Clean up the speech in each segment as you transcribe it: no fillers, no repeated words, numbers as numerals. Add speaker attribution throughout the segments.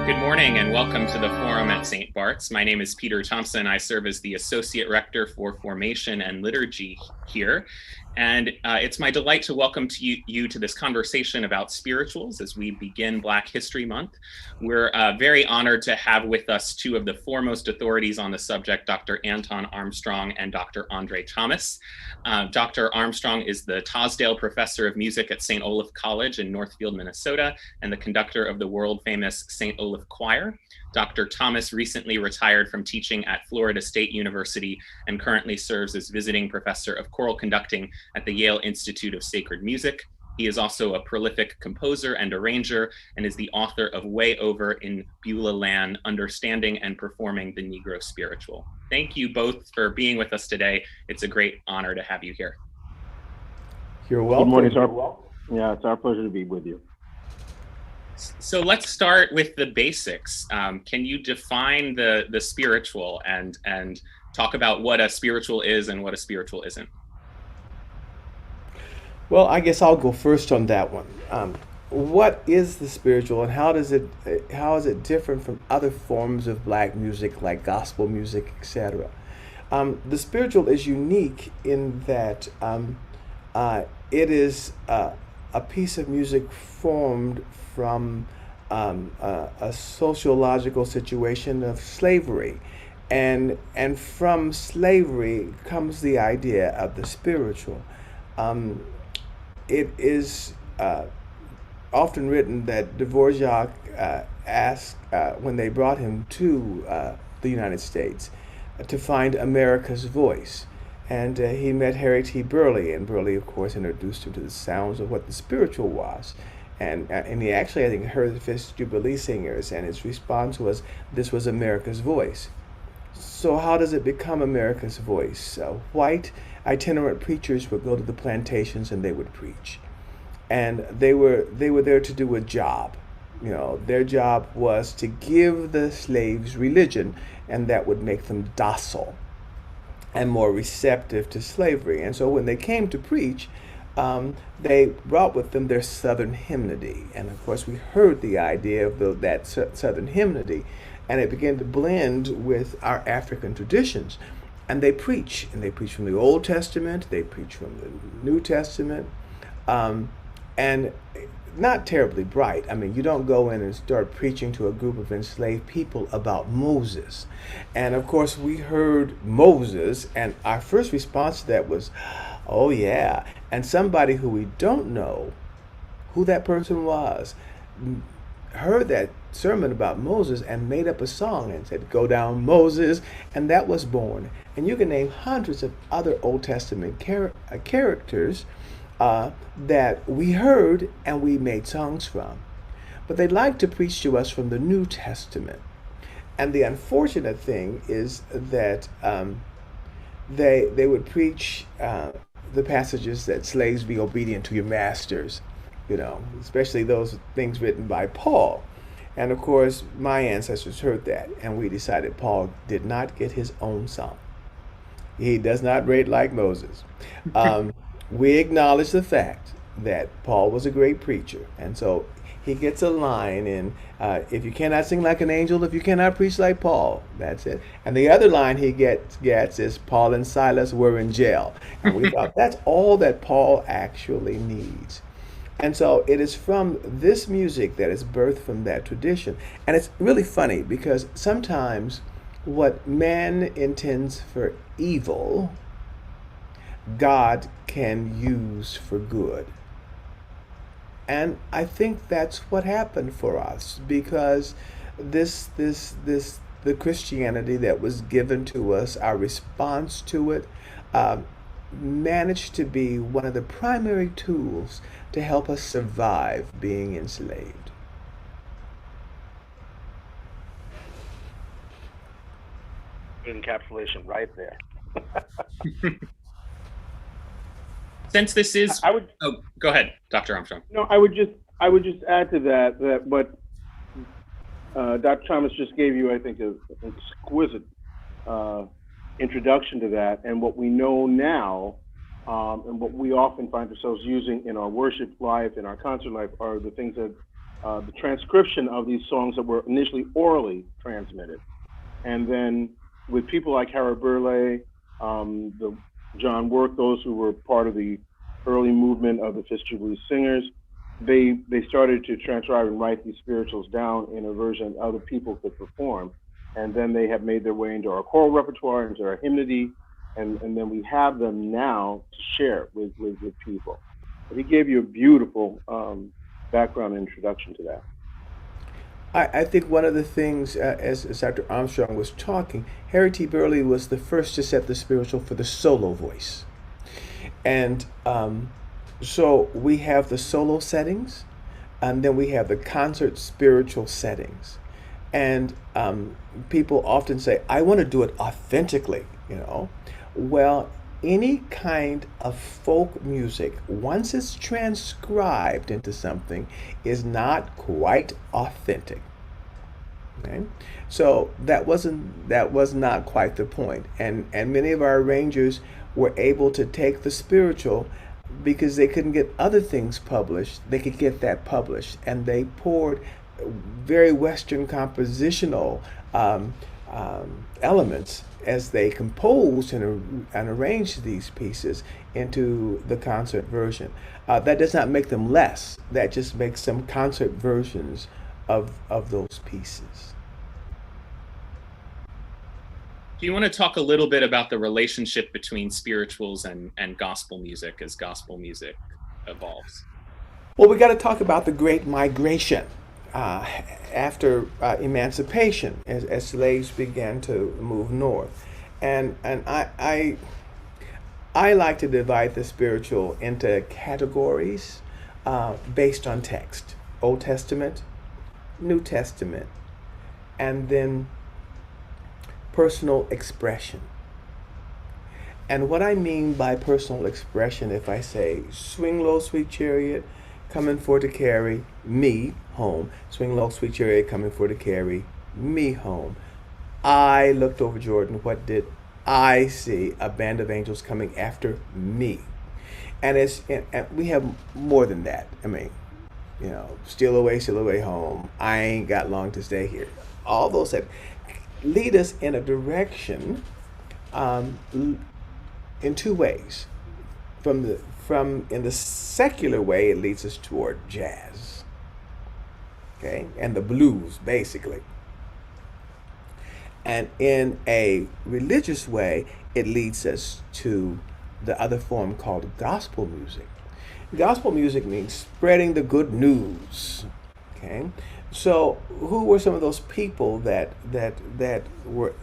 Speaker 1: Good morning and welcome to the Forum at St. Bart's. My name is Peter Thompson. I serve as the Associate Rector for Formation and Liturgy here. And it's my delight to welcome you to this conversation about spirituals as we begin Black History Month. We're very honored to have with us two of the foremost authorities on the subject, Dr. Anton Armstrong and Dr. André Thomas. Dr. Armstrong is the Tosdale Professor of Music at St. Olaf College in Northfield, Minnesota, and the conductor of the world-famous St. Olaf Choir. Dr. Thomas recently retired from teaching at Florida State University and currently serves as visiting professor of choral conducting at the Yale Institute of Sacred Music. He is also a prolific composer and arranger and is the author of Way Over in Beulah Land, Understanding and Performing the Negro Spiritual. Thank you both for being with us today. It's a great honor to have you here.
Speaker 2: You're welcome.
Speaker 3: Good morning, sir. Yeah, it's our pleasure to be with you.
Speaker 1: So let's start with the basics. Can you define the spiritual and talk about what a spiritual is and what a spiritual isn't?
Speaker 2: Well, I guess I'll go first on that one. What is the spiritual, and how is it different from other forms of Black music like gospel music, etc.? The spiritual is unique in that it is a piece of music formed from a sociological situation of slavery, and from slavery comes the idea of the spiritual. It is often written that Dvorak asked when they brought him to the United States to find America's voice. And he met Harry T. Burleigh, and Burleigh, of course, introduced him to the sounds of what the spiritual was. And he actually, I think, heard the Fisk Jubilee Singers, and his response was, this was America's voice. So how does it become America's voice? White itinerant preachers would go to the plantations and they would preach. And they were there to do a job. You know, their job was to give the slaves religion, and that would make them docile and more receptive to slavery. And so when they came to preach, they brought with them their Southern hymnody. And of course, we heard the idea of that Southern hymnody, and it began to blend with our African traditions. And they preach from the Old Testament, they preach from the New Testament, and not terribly bright. I mean, you don't go in and start preaching to a group of enslaved people about Moses. And of course, we heard Moses, and our first response to that was, oh yeah. And somebody who we don't know who that person was heard that sermon about Moses and made up a song and said, go down Moses, and that was born. And you can name hundreds of other Old Testament characters that we heard and we made songs from. But they like to preach to us from the New Testament. And the unfortunate thing is that they would preach the passages that slaves be obedient to your masters, you know, especially those things written by Paul. And of course, my ancestors heard that, and we decided Paul did not get his own song. He does not rate like Moses. We acknowledge the fact that Paul was a great preacher, and so he gets a line in, if you cannot sing like an angel, if you cannot preach like Paul, that's it. And the other line he gets is, Paul and Silas were in jail. And we thought that's all that Paul actually needs. And so it is from this music that is birthed from that tradition. And it's really funny because sometimes what man intends for evil, God can use for good. And I think that's what happened for us, because the Christianity that was given to us, our response to it, managed to be one of the primary tools to help us survive being enslaved.
Speaker 3: Encapsulation right there.
Speaker 1: Since this is, oh, go ahead, Dr. Armstrong.
Speaker 3: No, I would just add to that what Dr. Thomas just gave you, I think, an exquisite introduction to that, and what we know now, and what we often find ourselves using in our worship life, in our concert life, are the things that the transcription of these songs that were initially orally transmitted. And then with people like Harold Burleigh, the John Work, those who were part of the early movement of the Fitzgerald Blues Singers, they started to transcribe and write these spirituals down in a version other people could perform. And then they have made their way into our choral repertoire, into our hymnody, and then we have them now to share with people. But he gave you a beautiful background introduction to that.
Speaker 2: I think one of the things, as Dr. Armstrong was talking, Harry T. Burleigh was the first to set the spiritual for the solo voice. And so we have the solo settings, and then we have the concert spiritual settings. And people often say, I want to do it authentically, you know. Well, any kind of folk music, once it's transcribed into something, is not quite authentic. Okay? So that was not quite the point. And many of our arrangers were able to take the spiritual because they couldn't get other things published. They could get that published, and they poured very Western compositional elements as they composed and arranged these pieces into the concert version. That does not make them less. That just makes them concert versions of those pieces.
Speaker 1: Do you want to talk a little bit about the relationship between spirituals and gospel music as gospel music evolves?
Speaker 2: Well, we got to talk about the Great Migration. After emancipation, as slaves began to move north. And I like to divide the spiritual into categories based on text. Old Testament, New Testament, and then personal expression. And what I mean by personal expression, if I say, swing low, sweet chariot, coming for to carry me home. Swing low, sweet chariot, coming for to carry me home. I looked over Jordan. What did I see? A band of angels coming after me. And we have more than that. I mean, you know, steal away home. I ain't got long to stay here. All those that lead us in a direction in two ways. In the secular way, it leads us toward jazz, okay, and the blues, basically. And in a religious way, it leads us to the other form called gospel music. Gospel music means spreading the good news, okay? So who were some of those people that were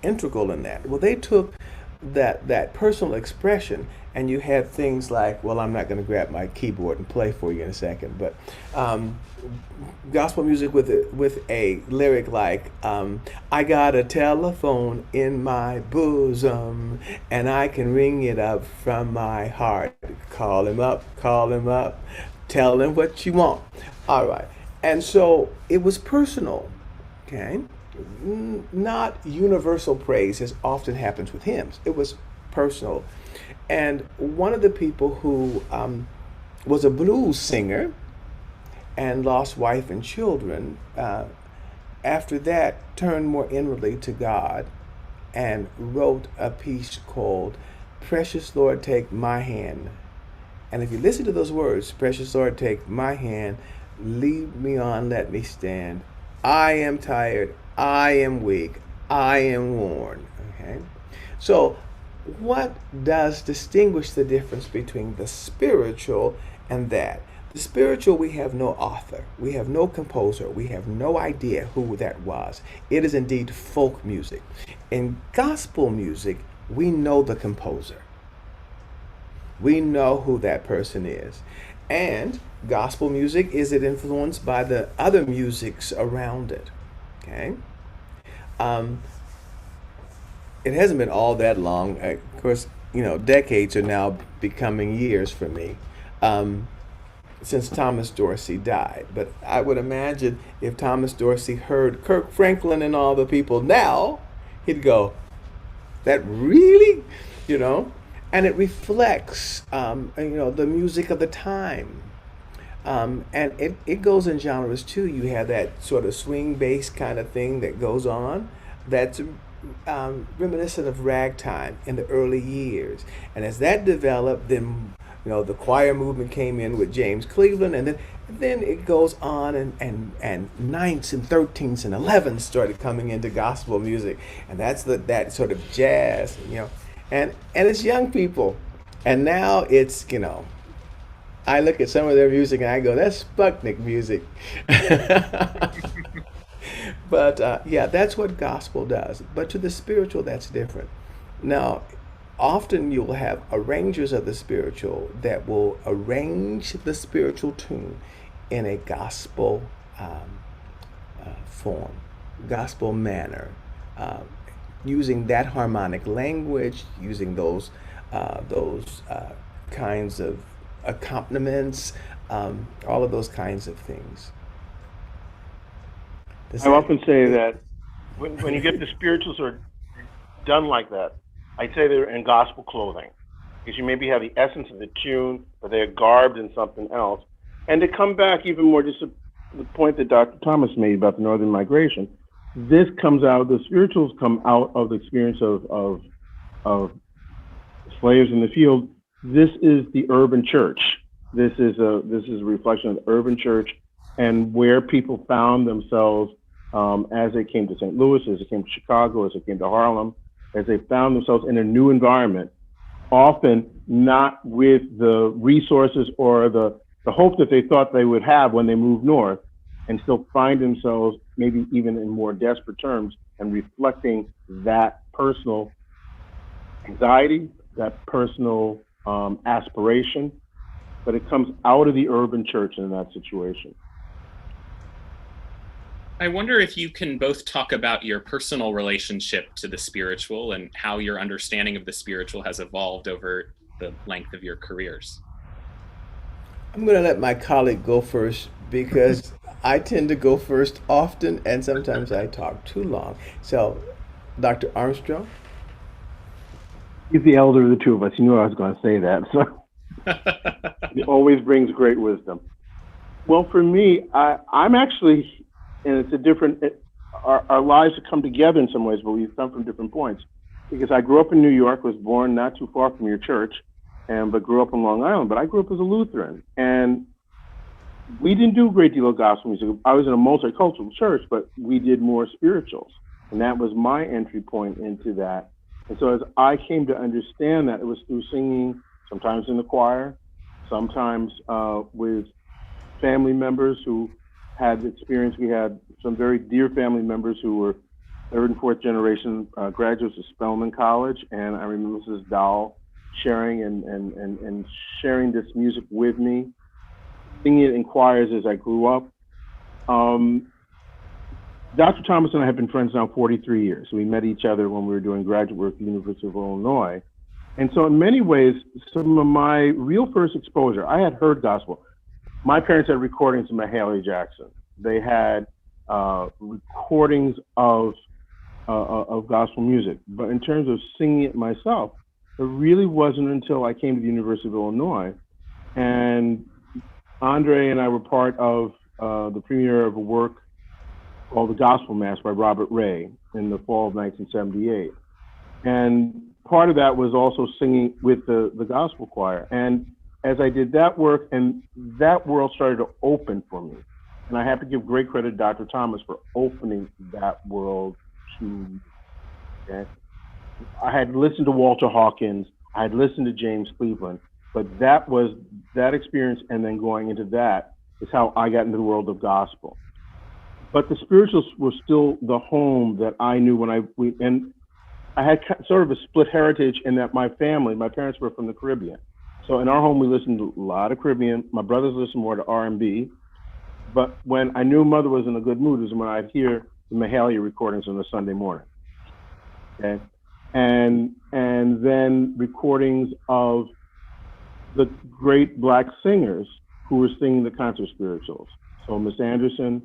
Speaker 2: integral in that? Well, they took that personal expression, and you had things like, well, I'm not going to grab my keyboard and play for you in a second, but gospel music with a lyric like, I got a telephone in my bosom, and I can ring it up from my heart. Call him up, tell him what you want. All right. And so it was personal, okay? Not universal praise as often happens with hymns. It was personal. And one of the people who was a blues singer and lost wife and children, after that turned more inwardly to God and wrote a piece called Precious Lord, Take My Hand. And if you listen to those words, Precious Lord, take my hand, lead me on, let me stand. I am tired, I am weak, I am worn. Okay? So what does distinguish the difference between the spiritual and that? The spiritual, we have no author, we have no composer, we have no idea who that was. It is indeed folk music. In gospel music, we know the composer. We know who that person is. And gospel music, is it influenced by the other musics around it? Okay. It hasn't been all that long. Of course, you know, decades are now becoming years for me since Thomas Dorsey died. But I would imagine if Thomas Dorsey heard Kirk Franklin and all the people now, he'd go, that really? You know? And it reflects, the music of the time. And it goes in genres too. You have that sort of swing bass kind of thing that goes on. That's reminiscent of ragtime in the early years. And as that developed, then the choir movement came in with James Cleveland, and then it goes on, and ninths and 13ths and 11ths started coming into gospel music, and that's that sort of jazz, and it's young people, and now it's I look at some of their music and I go, that's Sputnik music. But yeah, that's what gospel does. But to the spiritual, that's different. Now, often you'll have arrangers of the spiritual that will arrange the spiritual tune in a gospel form, gospel manner, uh, using that harmonic language, using those kinds of accompaniments, all of those kinds of things. Does
Speaker 3: I
Speaker 2: that?
Speaker 3: often say that when you get the spirituals are done like that, I'd say they're in gospel clothing, because you maybe have the essence of the tune, but they're garbed in something else. And to come back even more, just the point that Dr. Thomas made about the northern migration, this comes out, the spirituals come out of the experience of slaves in the field. This is the urban church. This is a reflection of the urban church and where people found themselves as they came to St. Louis, as they came to Chicago, as they came to Harlem, as they found themselves in a new environment, often not with the resources or the hope that they thought they would have when they moved north, and still find themselves maybe even in more desperate terms, and reflecting that personal anxiety, that personal aspiration, but it comes out of the urban church in that situation.
Speaker 1: I wonder if you can both talk about your personal relationship to the spiritual and how your understanding of the spiritual has evolved over the length of your careers.
Speaker 2: I'm going to let my colleague go first because I tend to go first often, and sometimes I talk too long. So, Dr. Armstrong?
Speaker 3: He's the elder of the two of us. You knew I was going to say that. So he always brings great wisdom. Well, for me, I'm actually, and it's a different, our lives have come together in some ways, but we've come from different points. Because I grew up in New York, was born not too far from your church, but grew up on Long Island. But I grew up as a Lutheran, and we didn't do a great deal of gospel music. I was in a multicultural church, but we did more spirituals, and that was my entry point into that. And so as I came to understand that, it was through singing, sometimes in the choir, sometimes with family members who had experience. We had some very dear family members who were third and fourth generation graduates of Spelman College, and I remember Mrs. Dahl sharing and sharing this music with me, singing it in choirs as I grew up. Dr. Thomas and I have been friends now 43 years. We met each other when we were doing graduate work at the University of Illinois. And so in many ways, some of my real first exposure, I had heard gospel. My parents had recordings of Mahalia Jackson. They had recordings of gospel music. But in terms of singing it myself, it really wasn't until I came to the University of Illinois, and André and I were part of the premiere of a work called The Gospel Mass by Robert Ray in the fall of 1978. And part of that was also singing with the gospel choir. And as I did that work, and that world started to open for me. And I have to give great credit to Dr. Thomas for opening that world to me. Okay? I had listened to Walter Hawkins, I had listened to James Cleveland, but that experience, and then going into that is how I got into the world of gospel. But the spirituals were still the home that I knew and I had sort of a split heritage in that my parents were from the Caribbean. So in our home, we listened to a lot of Caribbean. My brothers listened more to R&B. But when I knew mother was in a good mood was when I'd hear the Mahalia recordings on a Sunday morning. Okay. And then recordings of the great Black singers who were singing the concert spirituals. So Miss Anderson,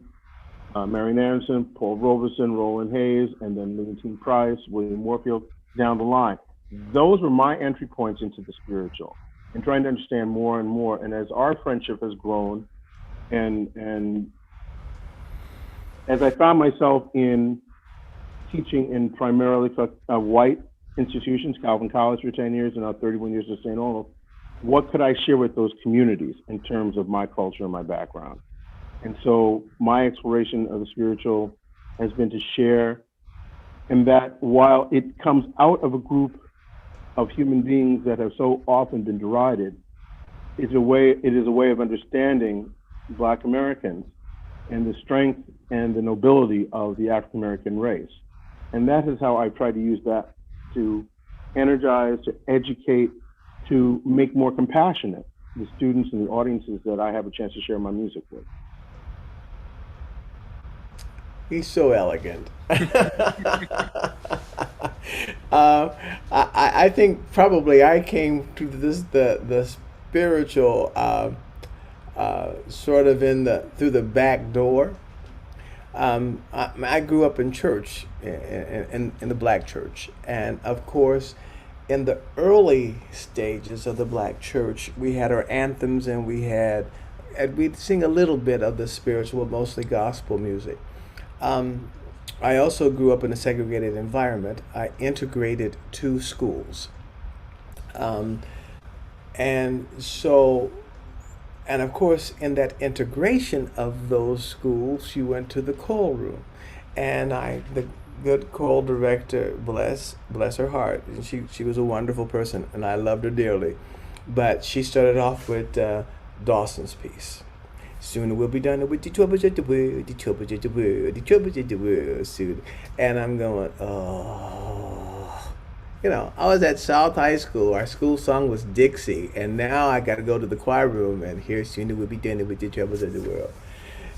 Speaker 3: Marian Anderson, Paul Robeson, Roland Hayes, and then Leontine Price, William Warfield, down the line. Those were my entry points into the spiritual and trying to understand more and more. And as our friendship has grown, And as I found myself in teaching in primarily white institutions, Calvin College for 10 years and now 31 years at St. Olaf, what could I share with those communities in terms of my culture and my background? And so my exploration of the spiritual has been to share, and that while it comes out of a group of human beings that have so often been derided, it is a way of understanding Black Americans and the strength and the nobility of the African American race. And that is how I try to use that to energize, to educate, to make more compassionate the students and the audiences that I have a chance to share my music with.
Speaker 2: He's so elegant. I think probably I came to the spiritual sort of through the back door. I grew up in church, in the Black church, and of course, in the early stages of the Black church, we had our anthems, and we'd sing a little bit of the spiritual, mostly gospel music. I also grew up in a segregated environment. I integrated 2 schools. And of course, in that integration of those schools, you went to the choral room. And the good choral director, bless her heart, and she was a wonderful person, and I loved her dearly. But she started off with Dawson's piece. Soon we'll be done with the troubles of the world, the troubles of the world, the troubles of the world soon. And I'm going, oh. You know, I was at South High School. Our school song was Dixie. And now I got to go to the choir room and hear soon we'll be done with the troubles of the world.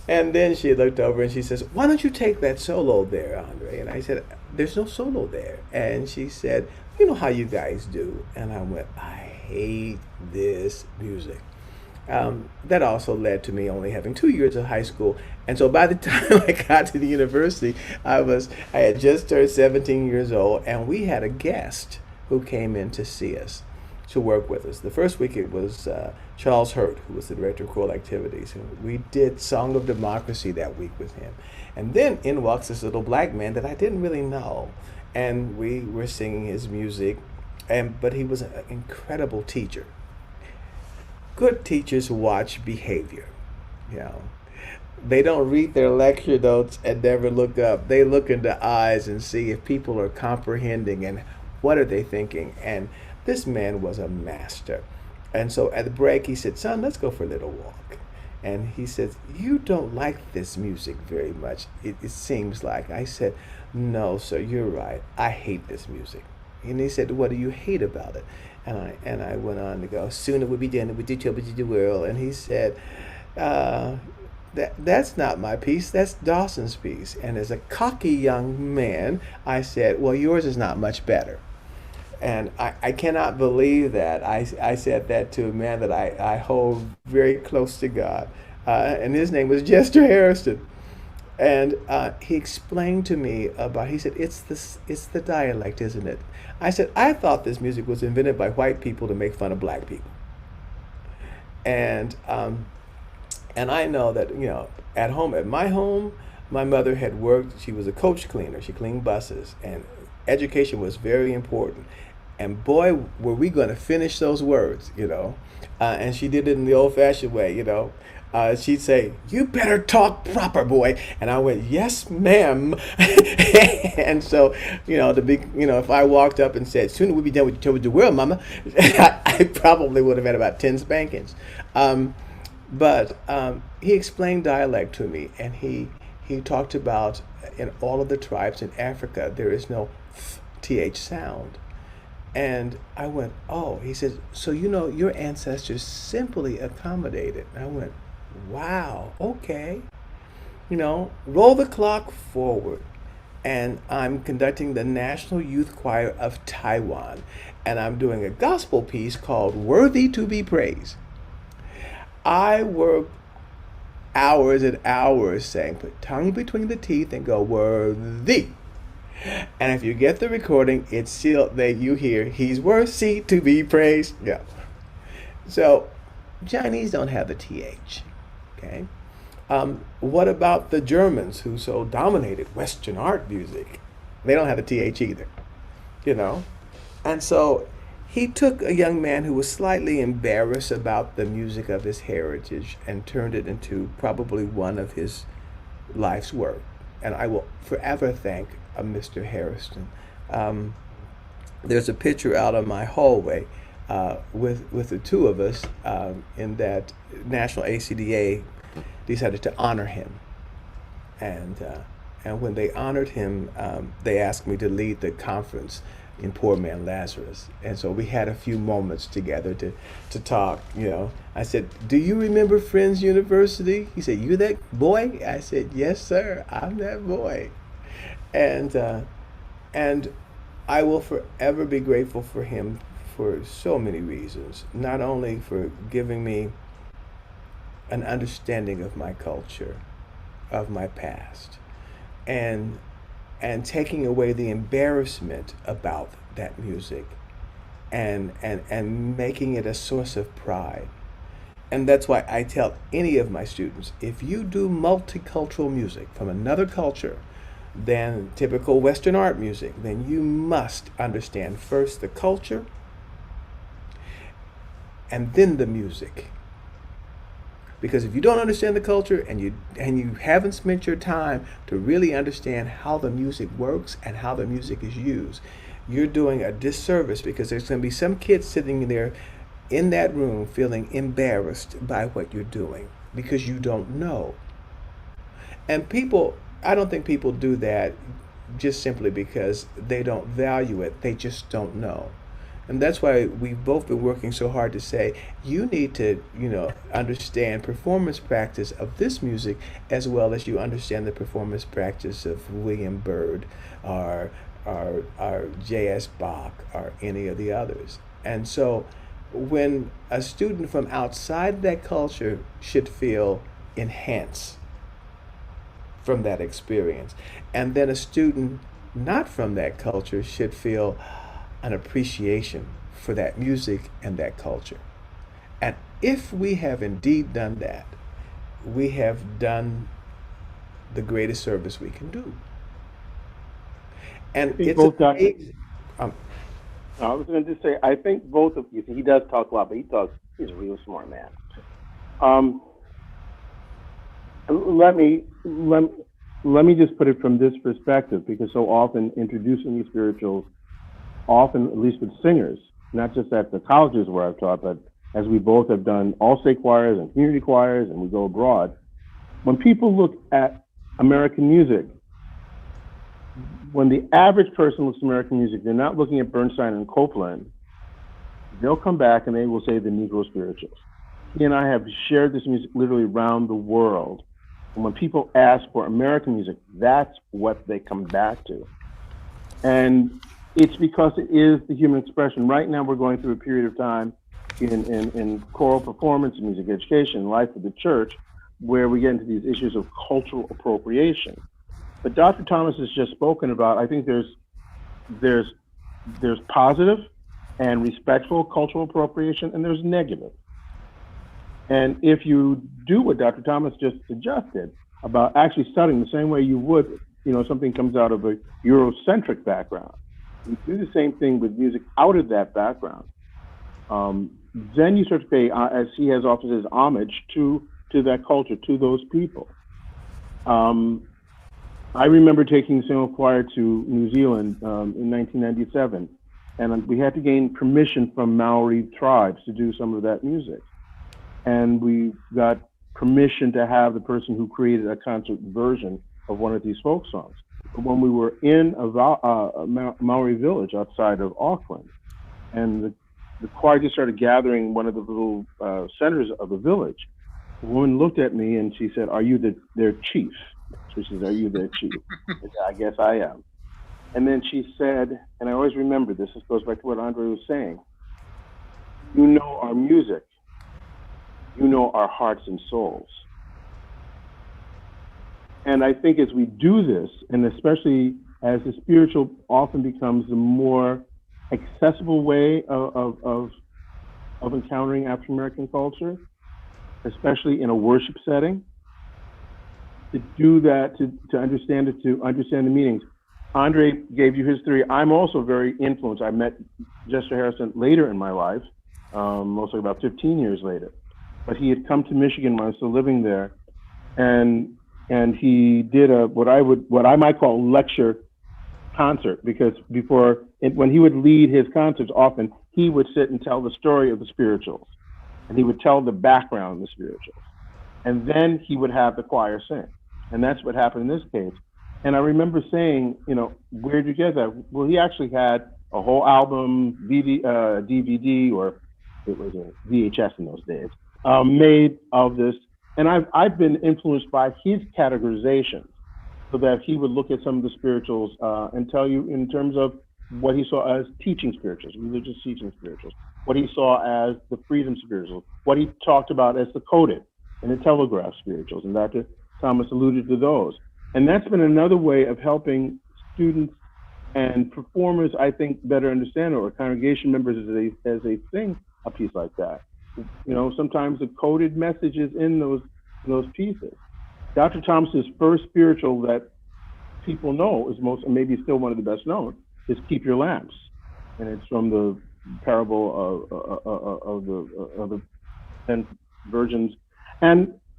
Speaker 2: And then she looked over and she says, why don't you take that solo there, Andre? And I said, there's no solo there. And she said, you know how you guys do. And I went, I hate this music. That also led to me only having 2 years of high school. And so by the time I got to the university, I had just turned 17 years old, and we had a guest who came in to see us, to work with us. The first week it was Charles Hurt, who was the director of choral activities. And we did Song of Democracy that week with him. And then in walks this little Black man that I didn't really know. And we were singing his music, but he was an incredible teacher. Good teachers watch behavior. You know, they don't read their lecture notes and never look up. They look into eyes and see if people are comprehending and what are they thinking. And this man was a master. And so at the break, he said, son, let's go for a little walk. And he said, you don't like this music very much, it seems like. I said, no, sir, you're right. I hate this music. And he said, what do you hate about it? And I went on to go, soon it would be done with the troubles of the world. And he said, that's not my piece, that's Dawson's piece. And as a cocky young man, I said, well, yours is not much better. And I cannot believe that. I said that to a man that I hold very close to God. And his name was Jester Harrison. And he explained to me about, he said, it's the dialect, isn't it? I said, I thought this music was invented by white people to make fun of Black people. And I know that, you know, at my home, my mother had worked, she was a coach cleaner, she cleaned buses, and education was very important. And boy, were we going to finish those words, you know. And she did it in the old-fashioned way, you know. She'd say, you better talk proper, boy. And I went, yes, ma'am. And so, you know, if I walked up and said, soon we'll be done with the world, mama, I probably would have had about 10 spankings. But he explained dialect to me, and he talked about in all of the tribes in Africa, there is no th sound. And I went, oh, he said, so you know, your ancestors simply accommodated. And I went, wow, okay. You know, roll the clock forward. And I'm conducting the National Youth Choir of Taiwan. And I'm doing a gospel piece called Worthy to be Praised. I worked hours and hours saying, put tongue between the teeth and go, worthy. And if you get the recording, it's still that you hear, he's worthy to be praised. Yeah. So Chinese don't have the TH. Okay. What about the Germans who so dominated Western art music? They don't have a TH either, you know? And so he took a young man who was slightly embarrassed about the music of his heritage and turned it into probably one of his life's work. And I will forever thank Mr. Harrison. There's a picture out on my hallway with the two of us in that National ACDA decided to honor him. And when they honored him, they asked me to lead the conference in Poor Man Lazarus. And so we had a few moments together to talk, you know. I said, "Do you remember Friends University?" He said, "You that boy?" I said, "Yes, sir, I'm that boy." And I will forever be grateful for him for so many reasons. Not only for giving me an understanding of my culture, of my past, and taking away the embarrassment about that music and making it a source of pride. And that's why I tell any of my students, if you do multicultural music from another culture than typical Western art music, then you must understand first the culture and then the music. Because if you don't understand the culture and you haven't spent your time to really understand how the music works and how the music is used, you're doing a disservice, because there's going to be some kids sitting there in that room feeling embarrassed by what you're doing because you don't know. And I don't think people do that just simply because they don't value it. They just don't know. And that's why we've both been working so hard to say, you need to, understand performance practice of this music as well as you understand the performance practice of William Byrd or J.S. Bach or any of the others. And so when a student from outside that culture should feel enhanced from that experience, and then a student not from that culture should feel an appreciation for that music and that culture. And if we have indeed done that, we have done the greatest service we can do. And it's amazing.
Speaker 3: I was going to just say, I think both of you, he does talk a lot, but he's a real smart man. Let me just put it from this perspective, because so often introducing these spirituals, often, at least with singers, not just at the colleges where I've taught, but as we both have done all-state choirs and community choirs, and we go abroad, when people look at American music, when the average person looks at American music, they're not looking at Bernstein and Copland. They'll come back and they will say the Negro spirituals. He and I have shared this music literally around the world. And when people ask for American music, that's what they come back to. And it's because it is the human expression. Right now, we're going through a period of time in choral performance, music education, life of the church, where we get into these issues of cultural appropriation. But Dr. Thomas has just spoken about, I think there's positive and respectful cultural appropriation, and there's negative. And if you do what Dr. Thomas just suggested about actually studying the same way you would, something comes out of a Eurocentric background, you do the same thing with music out of that background, then you start to pay, as he has often says, homage to that culture, to those people. I remember taking single choir to New Zealand in 1997, and we had to gain permission from Maori tribes to do some of that music. And we got permission to have the person who created a concert version of one of these folk songs. But when we were in a Maori village outside of Auckland, and the choir just started gathering one of the little centers of the village, the woman looked at me and she said, "Are you their chief?" So she says, "Are you their chief?" I said, "I guess I am." And then she said, and I always remember this goes back to what André was saying, "You know our music. You know our hearts and souls." And I think as we do this, and especially as the spiritual often becomes the more accessible way of encountering African American culture, especially in a worship setting, to do that, to understand it, to understand the meanings. André gave you his theory. I'm also very influenced. I met Jester Harrison later in my life, mostly about 15 years later. But he had come to Michigan when I was still living there, and he did what I might call lecture concert, because when he would lead his concerts, often he would sit and tell the story of the spirituals, and he would tell the background of the spirituals, and then he would have the choir sing, and that's what happened in this case. And I remember saying, where'd you get that? Well, he actually had a whole album, DVD, or it was a VHS in those days, made of this. And I've been influenced by his categorization, so that he would look at some of the spirituals and tell you in terms of what he saw as teaching spirituals, religious teaching spirituals, what he saw as the freedom spirituals, what he talked about as the coded and the telegraph spirituals. And Dr. Thomas alluded to those. And that's been another way of helping students and performers, I think, better understand, or congregation members as they sing a piece like that. Sometimes the coded messages in those pieces. Dr. Thomas's first spiritual that people know is maybe still one of the best known, is "Keep Your Lamps," and it's from the parable of the 10 virgins.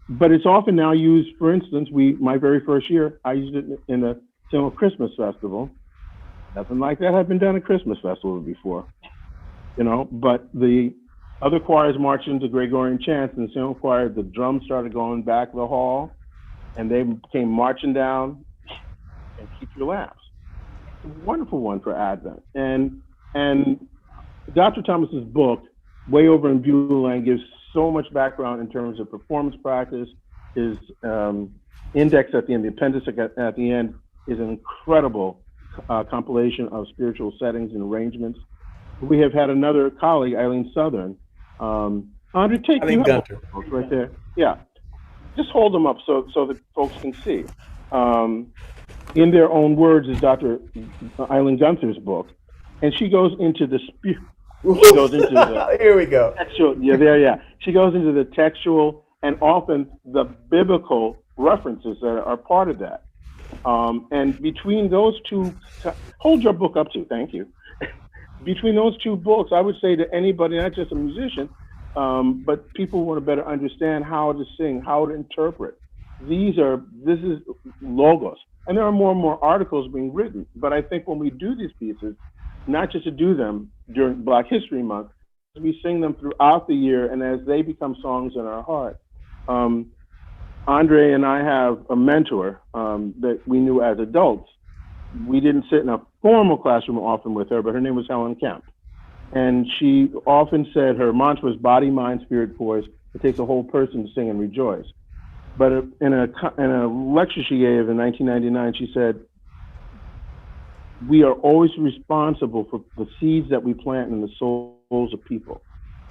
Speaker 3: But it's often now used. For instance, my very first year, I used it in the Single Christmas Festival. Nothing like that had been done at Christmas Festival before, But the other choirs marched into Gregorian chants, and the Single Choir, the drums started going back the hall, and they came marching down, and "Keep Your Lamps." It's a wonderful one for Advent. And Dr. Thomas's book, Way Over in Beulah Land, gives so much background in terms of performance practice. His index at the end, the appendix at the end, is an incredible compilation of spiritual settings and arrangements. We have had another colleague, Eileen Southern. André, take
Speaker 2: Eileen Gunter.
Speaker 3: Right there. Yeah. Just hold them up so that folks can see. In their own words is Dr. Eileen Gunther's book, and she goes into the
Speaker 2: here we go.
Speaker 3: Textual, yeah. She goes into the textual and often the biblical references that are part of that. And between those two, hold your book up too, thank you. Between those two books, I would say to anybody, not just a musician, but people who want to better understand how to sing, how to interpret. This is logos. And there are more and more articles being written. But I think when we do these pieces, not just to do them during Black History Month, we sing them throughout the year, and as they become songs in our heart. André and I have a mentor that we knew as adults. We didn't sit in a formal classroom often with her, but her name was Helen Kemp. And she often said her mantra was body, mind, spirit, voice. It takes a whole person to sing and rejoice. But in a lecture she gave in 1999, she said, we are always responsible for the seeds that we plant in the souls of people,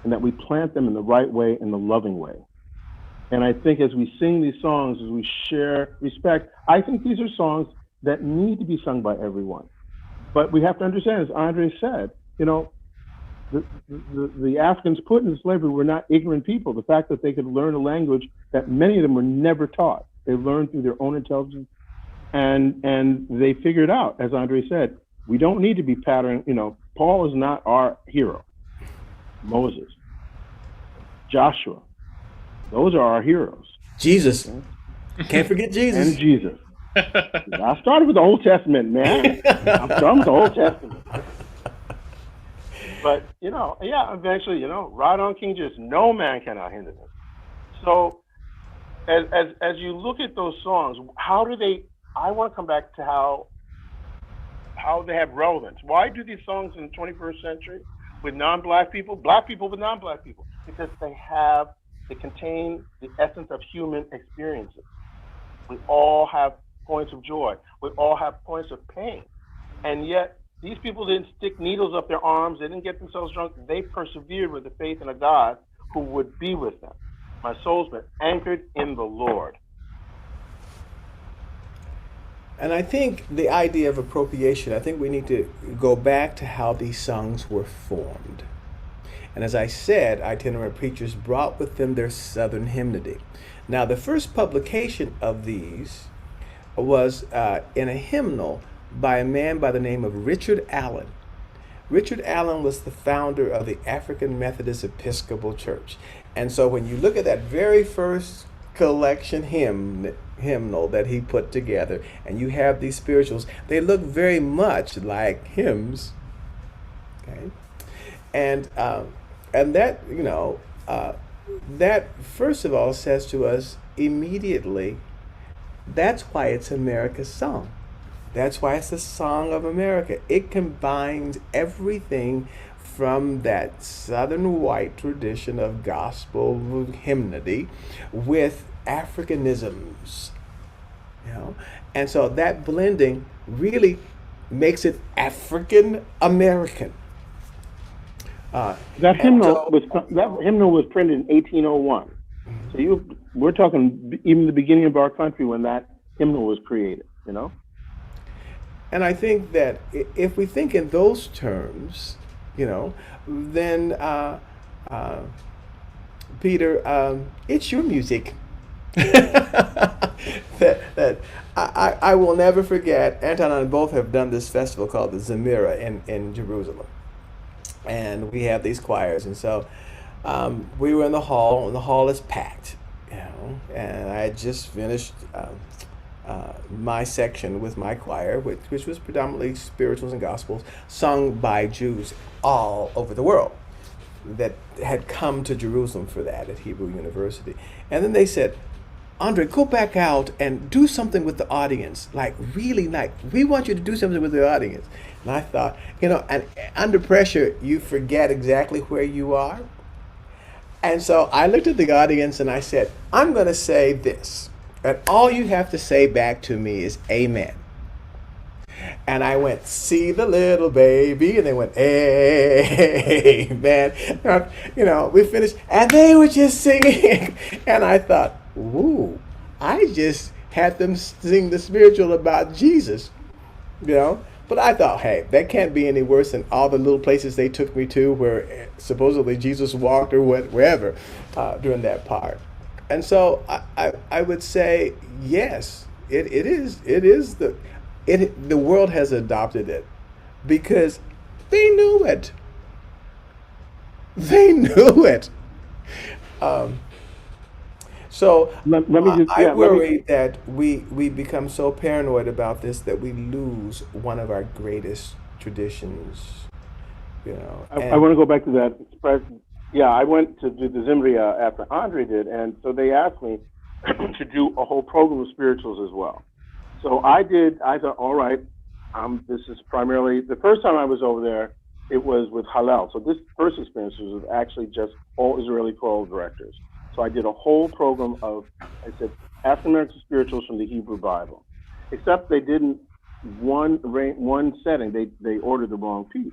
Speaker 3: and that we plant them in the right way, in the loving way. And I think as we sing these songs, as we share respect, I think these are songs that need to be sung by everyone. But we have to understand, as André said, the Africans put into slavery were not ignorant people. The fact that they could learn a language that many of them were never taught, they learned through their own intelligence, and they figured out, as André said, we don't need to be patterned. Paul is not our hero. Moses, Joshua, those are our heroes.
Speaker 2: Jesus. Can't forget Jesus.
Speaker 3: And Jesus. I started with the Old Testament, man. I'm starting with the Old Testament. But, eventually, right on King Jesus, no man cannot hinder this. So as you look at those songs, I want to come back to how they have relevance. Why do these songs in the 21st century with non-Black people, Black people with non-Black people? Because they contain the essence of human experiences. We all have points of joy. We all have points of pain. And yet, these people didn't stick needles up their arms. They didn't get themselves drunk. They persevered with the faith in a God who would be with them. My soul's been anchored in the Lord.
Speaker 2: And I think the idea of appropriation, I think we need to go back to how these songs were formed. And as I said, itinerant preachers brought with them their Southern hymnody. Now, the first publication of these was in a hymnal by a man by the name of Richard Allen. Richard Allen was the founder of the African Methodist Episcopal Church. And so when you look at that very first collection hymnal that he put together, and you have these spirituals, they look very much like hymns. Okay, and that, you know, that first of all says to us immediately, that's why it's America's song. That's why it's the song of America. It combines everything from that Southern white tradition of gospel hymnody with Africanisms, you know, and so that blending really makes it African American.
Speaker 3: That hymnal was printed in 1801. So we're talking even the beginning of our country when that hymnal was created, you know.
Speaker 2: And I think that if we think in those terms, you know, then Peter, it's your music. that I will never forget. Anton and I both have done this festival called the Zemira in Jerusalem, and we have these choirs, and so we were in the hall, and the hall is packed, you know, and I had just finished my section with my choir, which was predominantly spirituals and gospels, sung by Jews all over the world that had come to Jerusalem for that at Hebrew University. And then they said, André, go back out and do something with the audience. Like, really, like, we want you to do something with the audience. And I thought, you know, and under pressure, you forget exactly where you are. And so I looked at the audience and I said, I'm going to say this. And all you have to say back to me is amen. And I went, see the little baby, and they went, amen. You know, we finished, and they were just singing. And I thought, ooh, I just had them sing the spiritual about Jesus, you know. But I thought, hey, that can't be any worse than all the little places they took me to where supposedly Jesus walked or wherever during that part. And so I would say, yes, it is the world has adopted it because they knew it. They knew it. So I worry that we become so paranoid about this that we lose one of our greatest traditions. You know,
Speaker 3: I want to go back to that expression. Yeah, I went to do the Zimria after André did, and so they asked me to do a whole program of spirituals as well. So I did. I thought, all right, this is primarily the first time I was over there. It was with Hallel. So this first experience was with actually just all Israeli choral directors. So I did a whole program of, I said, African American spirituals from the Hebrew Bible. Except they didn't one setting. They ordered the wrong piece.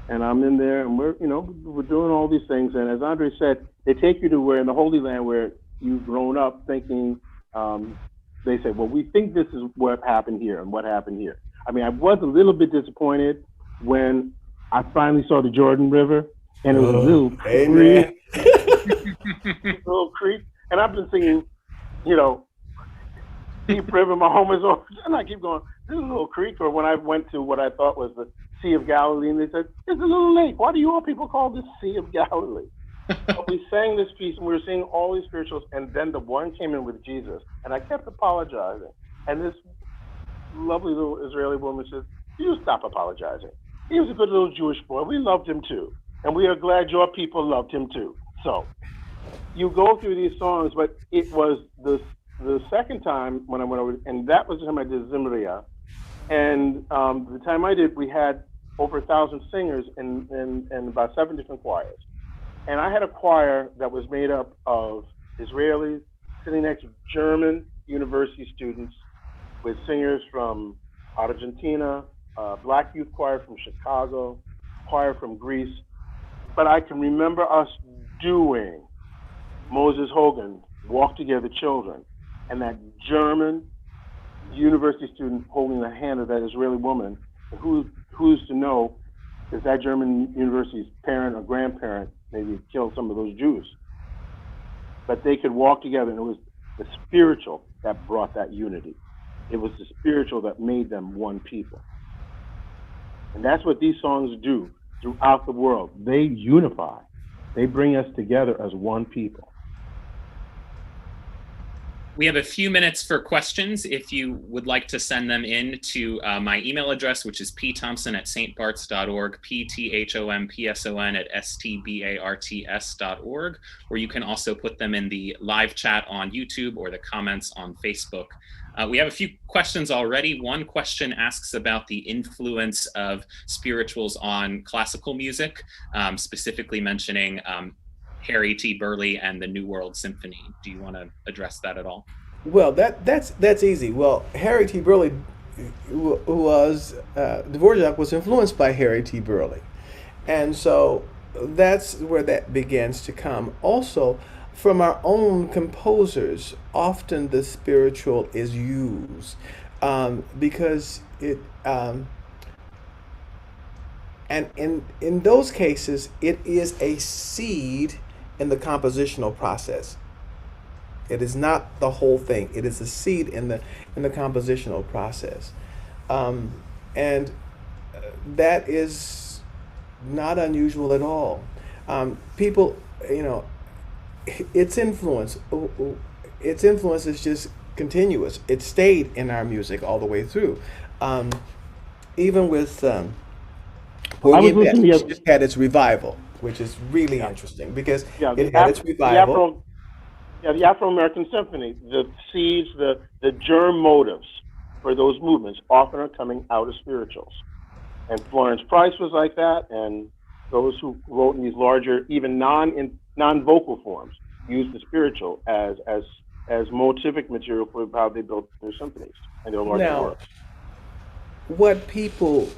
Speaker 3: And I'm in there, and we're doing all these things. And as André said, they take you to where in the Holy Land where you've grown up thinking. They say, well, we think this is what happened here and what happened here. I mean, I was a little bit disappointed when I finally saw the Jordan River, and it was a little creek. Little creek. And I've been singing, you know, Deep River, my home is over. And I keep going, this is a little creek. Or when I went to what I thought was the Sea of Galilee, and they said, it's a little lake. Why do you all people call this Sea of Galilee? But we sang this piece, and we were singing all these spirituals, and then the one came in with Jesus, and I kept apologizing. And this lovely little Israeli woman says, you stop apologizing. He was a good little Jewish boy. We loved him too. And we are glad your people loved him too. So you go through these songs, but it was the second time when I went over, and that was the time I did Zimria. And the time I did, we had over 1,000 singers in about 7 different choirs. And I had a choir that was made up of Israelis sitting next to German university students with singers from Argentina, Black Youth Choir from Chicago, choir from Greece. But I can remember us doing Moses Hogan, Walk Together Children, and that German university student holding the hand of that Israeli woman. Who's to know if that German university's parent or grandparent maybe kill some of those Jews. But they could walk together, and it was the spiritual that brought that unity. It was the spiritual that made them one people. And that's what these songs do throughout the world. They unify. They bring us together as one people.
Speaker 1: We have a few minutes for questions. If you would like to send them in to my email address, which is pthompson@stbarts.org, pthompson@stbarts.org, or you can also put them in the live chat on YouTube or the comments on Facebook. We have a few questions already. One question asks about the influence of spirituals on classical music, specifically mentioning Harry T. Burleigh and the New World Symphony. Do you want to address that at all?
Speaker 2: Well, that's easy. Well, Harry T. Burleigh Dvorak was influenced by Harry T. Burleigh, and so that's where that begins to come. Also, from our own composers, often the spiritual is used because it. And in those cases, it is a seed in the compositional process. It is not the whole thing. It is a seed in the compositional process, and that is not unusual at all. People, its influence is just continuous. It stayed in our music all the way through, even with. It just had its revival, which is really interesting because it had its revival.
Speaker 3: The Afro-American Symphony, the seeds, the germ motives for those movements often are coming out of spirituals. And Florence Price was like that, and those who wrote in these larger, even non-vocal forms, used the spiritual as motivic material for how they built their symphonies and their larger works.
Speaker 2: What people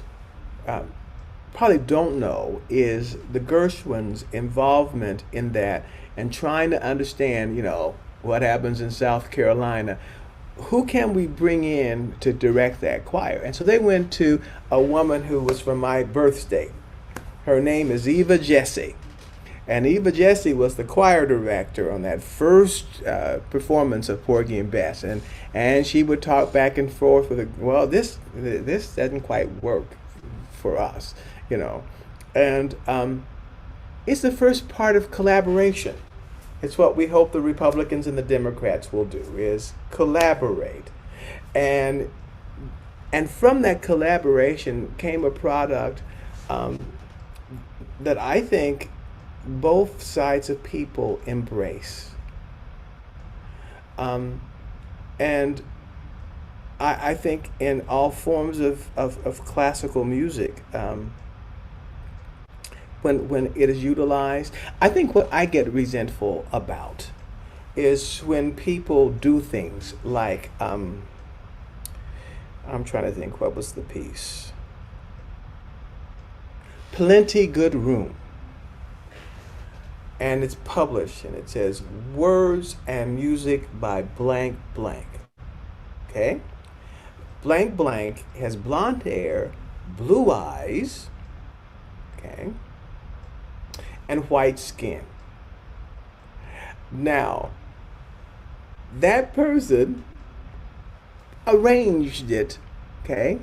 Speaker 2: probably don't know is the Gershwin's involvement in that and trying to understand, what happens in South Carolina. Who can we bring in to direct that choir? And so they went to a woman who was from my birth state. Her name is Eva Jesse. And Eva Jesse was the choir director on that first performance of Porgy and Bess. And she would talk back and forth with, this doesn't quite work for us, And it's the first part of collaboration. It's what we hope the Republicans and the Democrats will do, is collaborate. And from that collaboration came a product that I think both sides of people embrace. And I think in all forms of classical music, when it is utilized, I think what I get resentful about is when people do things like, I'm trying to think, what was the piece? Plenty Good Room. And it's published, and it says, words and music by blank blank. Okay? Blank blank has blonde hair, blue eyes, okay, and white skin. Now, that person arranged it, okay,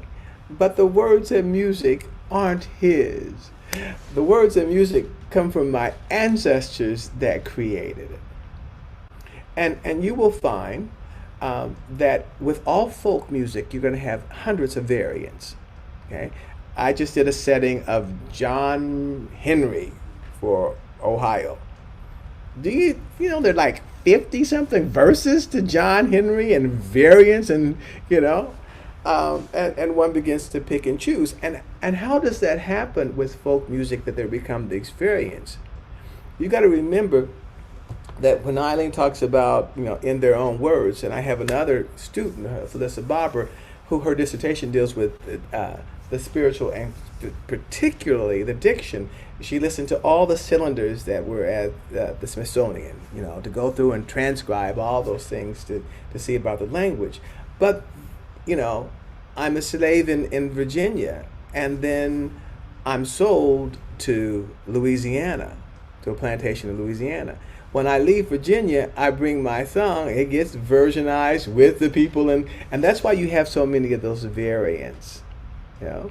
Speaker 2: but the words and music aren't his. The words and music come from my ancestors that created it. And you will find that with all folk music, you're going to have hundreds of variants. Okay, I just did a setting of John Henry for Ohio. Do you know there are like 50 something verses to John Henry and variants, and and one begins to pick and choose. And how does that happen with folk music that they become the experience? You got to remember that when Eileen talks about, in their own words, and I have another student, Felissa Barber, who her dissertation deals with the spiritual and particularly the diction. She listened to all the cylinders that were at the Smithsonian, to go through and transcribe all those things to see about the language. But, I'm a slave in Virginia, and then I'm sold to Louisiana. to a plantation in Louisiana. When I leave Virginia, I bring my song. It gets versionized with the people, and that's why you have so many of those variants. You know.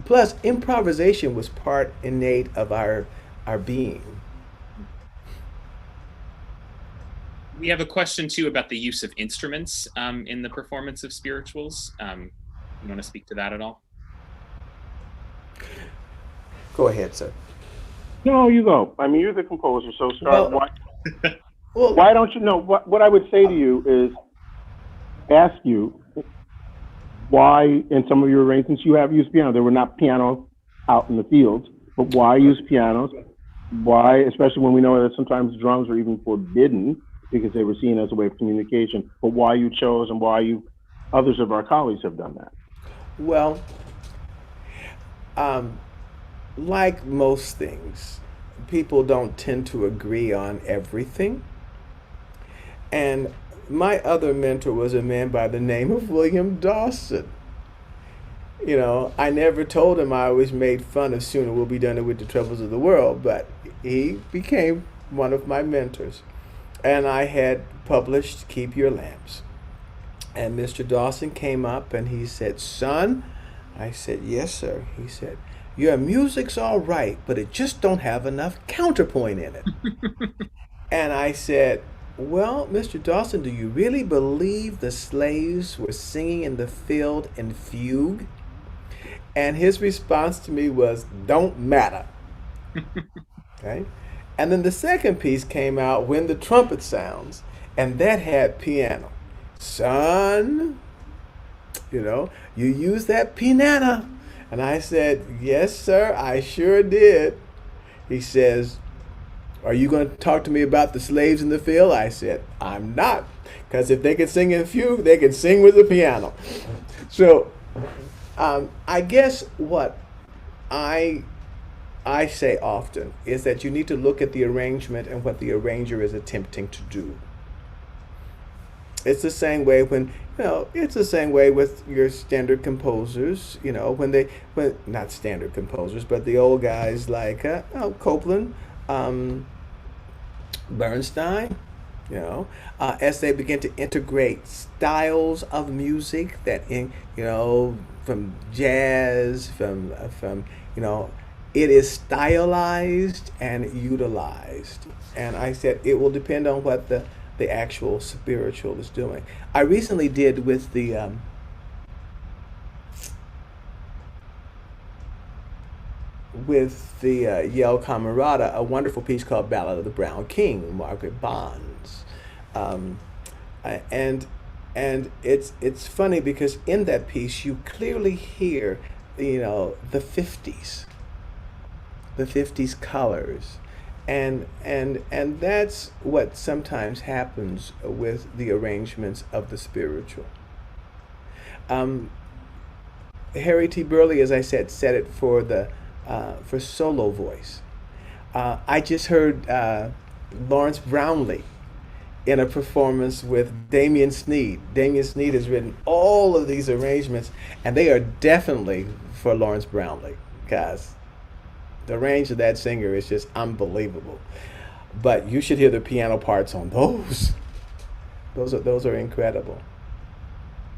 Speaker 2: Plus, improvisation was part innate of our being.
Speaker 1: We have a question too about the use of instruments in the performance of spirituals. You want to speak to that at all?
Speaker 2: Go ahead, sir.
Speaker 3: No, you go. I mean, you're the composer, so start.
Speaker 2: Well,
Speaker 3: why don't you know? What I would say to you is ask you why in some of your arrangements you have used piano. There were not pianos out in the fields, but why use pianos? Why, especially when we know that sometimes drums are even forbidden because they were seen as a way of communication, but why you chose and why others of our colleagues have done that?
Speaker 2: Well, like most things, people don't tend to agree on everything. And my other mentor was a man by the name of William Dawson. You know, I never told him I always made fun of Sooner We'll Be Done with the Troubles of the World, but he became one of my mentors. And I had published Keep Your Lamps. And Mr. Dawson came up and he said, "Son," I said, "Yes, sir." He said, "Your music's all right, but it just don't have enough counterpoint in it." And I said, "Well, Mr. Dawson, do you really believe the slaves were singing in the field in fugue?" And his response to me was, "Don't matter." Okay? And then the second piece came out, When the Trumpet Sounds, and that had piano. "Son, you know, you use that piano." And I said, "Yes, sir, I sure did." He says, "Are you going to talk to me about the slaves in the field?" I said, "I'm not, because if they can sing in fugue, they can sing with the piano." So I guess what I say often is that you need to look at the arrangement and what the arranger is attempting to do. It's the same way it's the same way with your standard composers, when not standard composers, but the old guys like Copland, Bernstein, as they begin to integrate styles of music from jazz, from it is stylized and utilized. And I said it will depend on what the actual spiritual is doing. I recently did with the Yale Camerata a wonderful piece called Ballad of the Brown King, Margaret Bonds, and it's funny because in that piece you clearly hear the 50s colors. And that's what sometimes happens with the arrangements of the spiritual. Harry T. Burley, as I said it for solo voice. I just heard Lawrence Brownlee in a performance with Damian Sneed. Damian Sneed has written all of these arrangements, and they are definitely for Lawrence Brownlee, guys. The range of that singer is just unbelievable. But you should hear the piano parts on those. Those are incredible.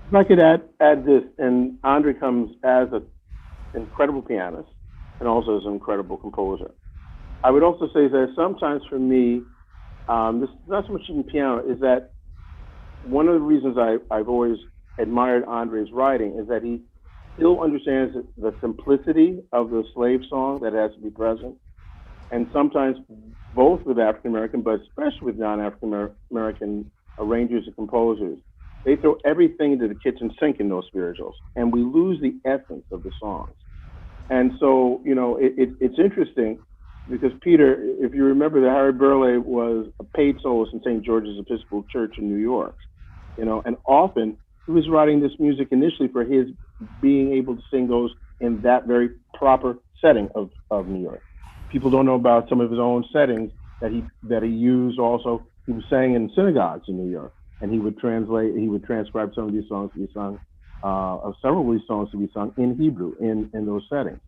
Speaker 3: If I could add this, and André comes as an incredible pianist and also as an incredible composer. I would also say that sometimes for me, this is not so much in piano, is that one of the reasons I've always admired André's writing is that he still understands the simplicity of the slave song that has to be present. And sometimes both with African American, but especially with non-African American arrangers and composers, they throw everything into the kitchen sink in those spirituals, and we lose the essence of the songs. And so, it's interesting because Peter, if you remember that Harry Burleigh was a paid soloist in St. George's Episcopal Church in New York, and often he was writing this music initially for his being able to sing those in that very proper setting of New York. People don't know about some of his own settings that he used also. He was sang in synagogues in New York, and he would transcribe some of these songs to be sung, several of these songs to be sung in Hebrew in those settings.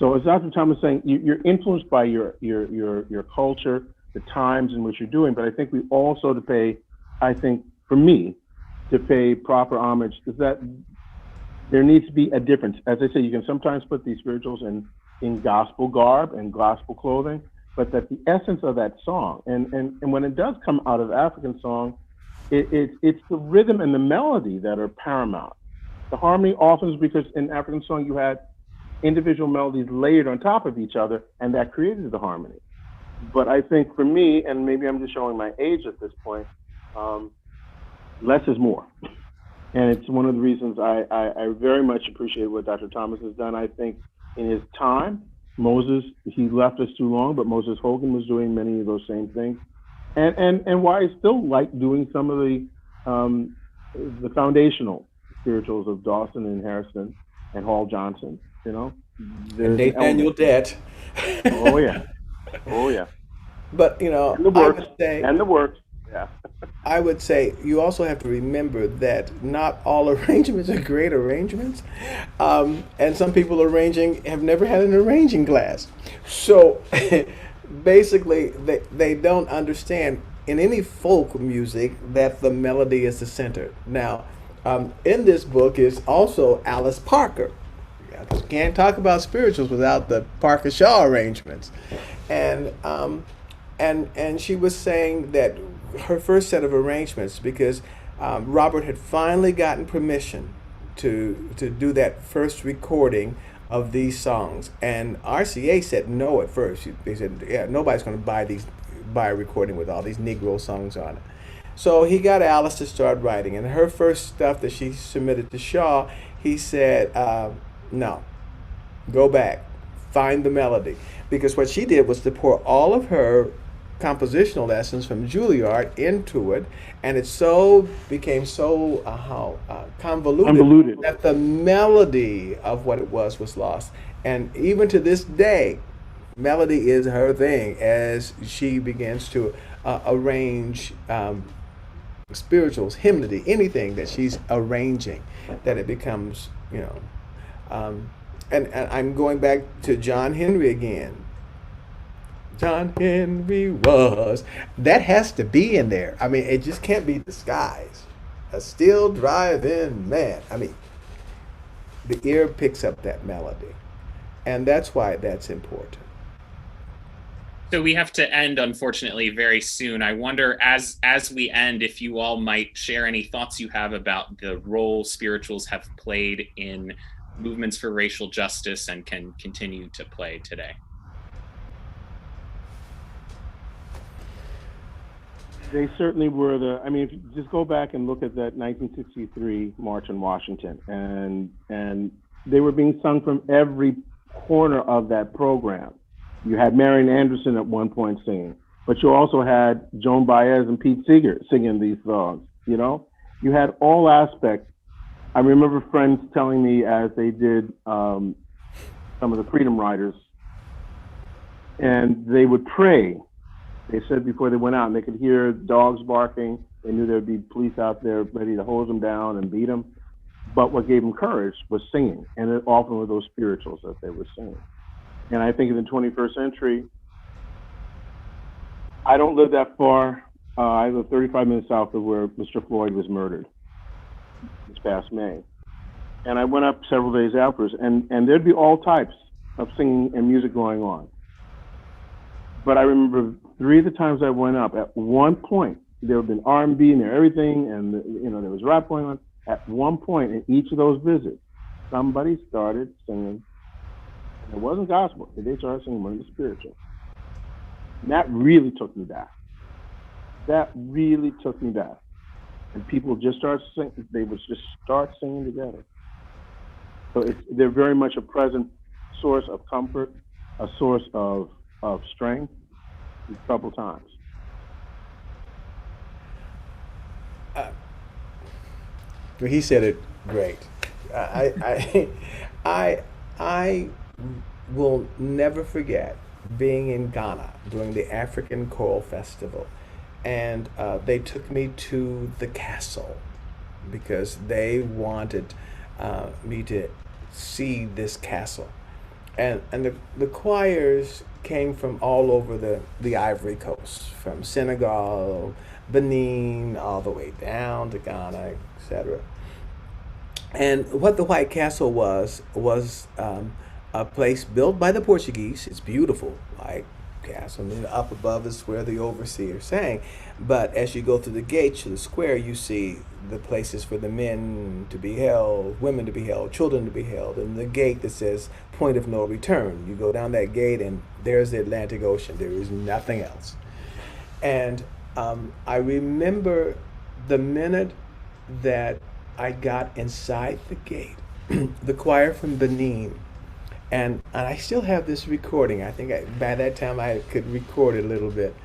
Speaker 3: So as Dr. Thomas is saying, you're influenced by your culture, the times in which you're doing, but I think we also I think for me, to pay proper homage is that there needs to be a difference. As I say, you can sometimes put these spirituals in gospel garb and gospel clothing, but that the essence of that song, and when it does come out of African song, it's the rhythm and the melody that are paramount. The harmony often is because in African song you had individual melodies layered on top of each other, and that created the harmony. But I think for me, and maybe I'm just showing my age at this point, less is more. And it's one of the reasons I very much appreciate what Dr. Thomas has done. I think in his time, Moses, he left us too long, but Moses Hogan was doing many of those same things. And why I still like doing some of the foundational spirituals of Dawson and Harrison and Hall Johnson, you know.
Speaker 2: And Nathaniel Dett.
Speaker 3: Oh yeah. Oh yeah.
Speaker 2: But you know,
Speaker 3: and the works. Yeah.
Speaker 2: I would say you also have to remember that not all arrangements are great arrangements, and some people have never had an arranging class. So basically, they don't understand in any folk music that the melody is the center. Now, in this book is also Alice Parker. You can't talk about spirituals without the Parker Shaw arrangements, and she was saying that her first set of arrangements, because Robert had finally gotten permission to do that first recording of these songs, and RCA said no at first. They said, yeah, nobody's going to buy a recording with all these Negro songs on it. So he got Alice to start writing, and her first stuff that she submitted to Shaw, he said, no, go back, find the melody, because what she did was to pour all of her compositional lessons from Juilliard into it, and it became so convoluted that the melody of what it was lost. And even to this day, melody is her thing and she begins to arrange spirituals, hymnody, anything that she's arranging, that it becomes, and I'm going back to John Henry again. John Henry was. That has to be in there. I mean, it just can't be disguised. A still driving man. I mean, the ear picks up that melody. And that's why that's important.
Speaker 1: So we have to end, unfortunately, very soon. I wonder, as we end, if you all might share any thoughts you have about the role spirituals have played in movements for racial justice and can continue to play today.
Speaker 3: They certainly were if you just go back and look at that 1963 March on Washington, and they were being sung from every corner of that program. You had Marian Anderson at one point singing, but you also had Joan Baez and Pete Seeger singing these songs, You had all aspects. I remember friends telling me as they did some of the Freedom Riders, and they would pray. They said before they went out, and they could hear dogs barking. They knew there'd be police out there ready to hose them down and beat them. But what gave them courage was singing, and it often were those spirituals that they were singing. And I think in the 21st century, I don't live that far. I live 35 minutes south of where Mr. Floyd was murdered this past May. And I went up several days afterwards, and there'd be all types of singing and music going on. But I remember 3 of the times I went up, at one point, there had been R&B and there, everything, and there was rap going on. At one point in each of those visits, somebody started singing. And it wasn't gospel. They started singing one of the spiritual. And that really took me back. And people just started singing. They would just start singing together. So they're very much a present source of comfort, a source of strength, a couple times.
Speaker 2: He said it great. I will never forget being in Ghana during the African Choral Festival, and they took me to the castle because they wanted me to see this castle. And the choirs came from all over the Ivory Coast, from Senegal, Benin, all the way down to Ghana, etc. And what the White Castle was a place built by the Portuguese. It's beautiful, like castle. And then up above is where the overseer sang. But as you go through the gate to the square, you see the places for the men to be held, women to be held, children to be held, and the gate that says "Point of No Return." You go down that gate, and there's the Atlantic Ocean. There is nothing else. And I remember the minute that I got inside the gate, the choir from Benin, and I still have this recording. I think by that time I could record it a little bit.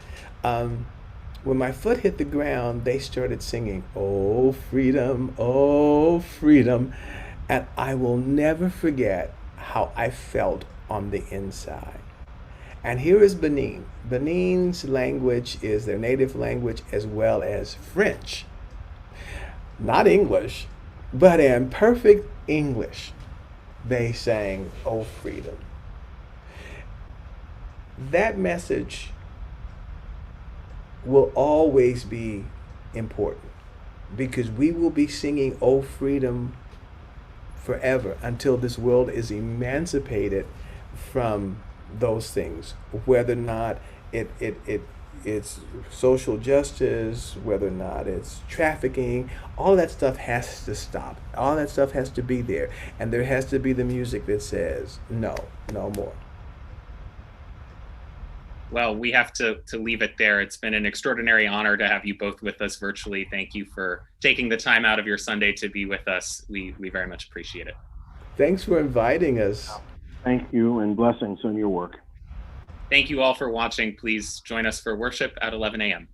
Speaker 2: Um, when my foot hit the ground, they started singing, oh, freedom. And I will never forget how I felt on the inside. And here is Benin. Benin's language is their native language as well as French. Not English, but in perfect English, they sang, "Oh, freedom." That message will always be important because we will be singing, "Oh, freedom," forever until this world is emancipated from those things, whether or not it's social justice, whether or not it's trafficking. All that stuff has to stop. All that stuff has to be there, and there has to be the music that says no, no more.
Speaker 1: Well, we have to leave it there. It's been an extraordinary honor to have you both with us virtually. Thank you for taking the time out of your Sunday to be with us. We very much appreciate it.
Speaker 2: Thanks for inviting us.
Speaker 3: Thank you and blessings on your work.
Speaker 1: Thank you all for watching. Please join us for worship at 11 a.m.